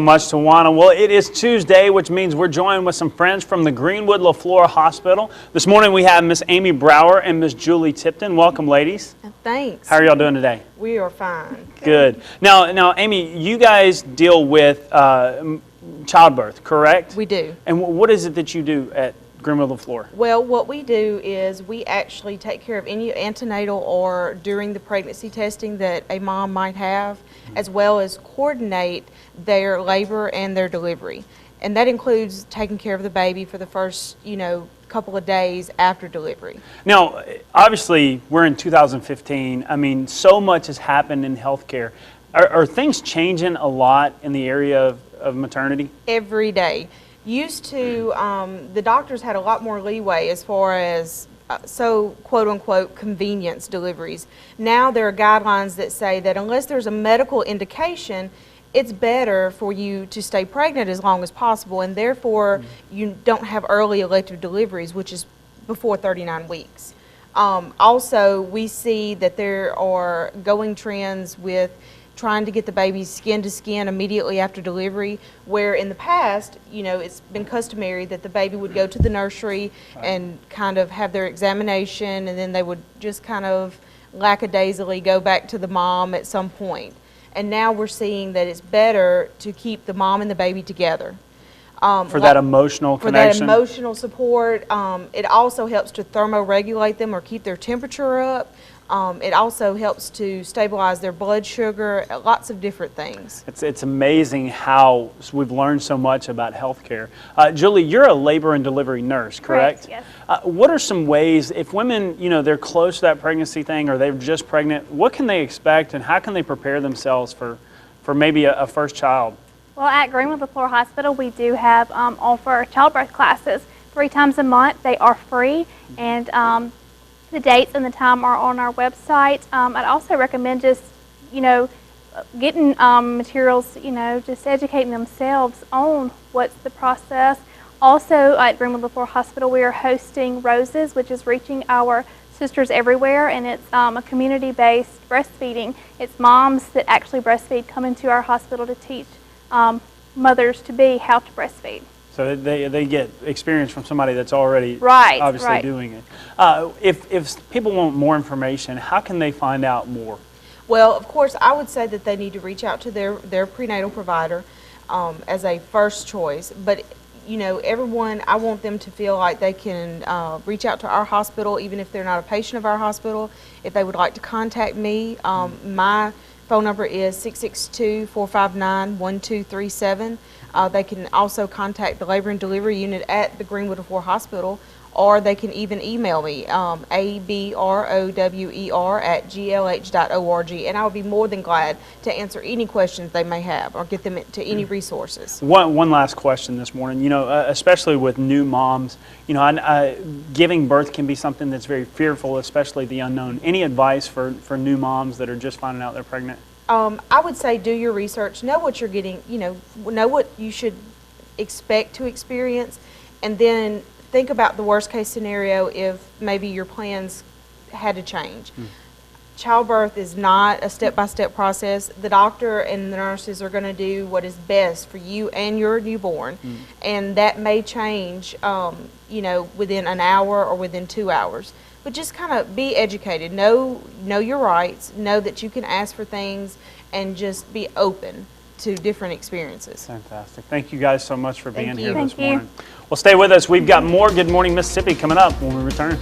much, Tawana. Well, it is Tuesday, which means we're joined with some friends from the Greenwood Leflore Hospital. This morning we have Miss Amy Brower and Miss Julie Tipton. Welcome, ladies. Thanks. How are y'all doing today? We are fine. Good. Now, Amy, you guys deal with childbirth, correct? We do. And what is it that you do at Greenwood Leflore? Well, what we do is we actually take care of any antenatal or during the pregnancy testing that a mom might have, as well as coordinate their labor and their delivery. And that includes taking care of the baby for the first, couple of days after delivery. Now, obviously, we're in 2015. I mean, so much has happened in healthcare. Are things changing a lot in the area of maternity? Every day. Used to, the doctors had a lot more leeway as far as quote-unquote convenience deliveries. Now there are guidelines that say that unless there's a medical indication, it's better for you to stay pregnant as long as possible, and therefore you don't have early elective deliveries, which is before 39 weeks. Also, we see that there are going trends with trying to get the baby skin to skin immediately after delivery, where in the past, it's been customary that the baby would go to the nursery and kind of have their examination, and then they would just kind of lackadaisically go back to the mom at some point. And now we're seeing that it's better to keep the mom and the baby together. For that emotional connection? For that emotional support. It also helps to thermoregulate them or keep their temperature up. It also helps to stabilize their blood sugar, lots of different things. It's amazing how we've learned so much about healthcare. Julie, you're a labor and delivery nurse, correct? Yes. What are some ways, if women, they're close to that pregnancy thing or they're just pregnant, what can they expect and how can they prepare themselves for maybe a first child? Well, at Greenwood Leflore Hospital, we do have offer childbirth classes 3 times a month. They are free, and the dates and the time are on our website. I'd also recommend just, getting materials, just educating themselves on what's the process. Also, at Greenwood Leflore Hospital, we are hosting Roses, which is reaching our sisters everywhere, and it's a community-based breastfeeding. It's moms that actually breastfeed come into our hospital to teach mothers-to-be how to breastfeed. So they get experience from somebody that's already obviously doing it. If people want more information, how can they find out more? Well, of course, I would say that they need to reach out to their prenatal provider as a first choice. But, everyone, I want them to feel like they can reach out to our hospital, even if they're not a patient of our hospital. If they would like to contact me, my phone number is 662-459-1237. They can also contact the Labor and Delivery Unit at the Greenwood Leflore Hospital, or they can even email me, abrower@glh.org, and I would be more than glad to answer any questions they may have or get them to any resources. One last question this morning, especially with new moms, giving birth can be something that's very fearful, especially the unknown. Any advice for new moms that are just finding out they're pregnant? I would say do your research, know what you're getting, know what you should expect to experience, and then think about the worst case scenario if maybe your plans had to change. Childbirth is not a step-by-step process. The doctor and the nurses are going to do what is best for you and your newborn, and that may change, within an hour or within 2 hours. But just kind of be educated, know your rights, know that you can ask for things, and just be open to different experiences. Fantastic. Thank you guys so much for being here Thank this you. morning. Well, stay with us. We've got more Good Morning Mississippi coming up when we return.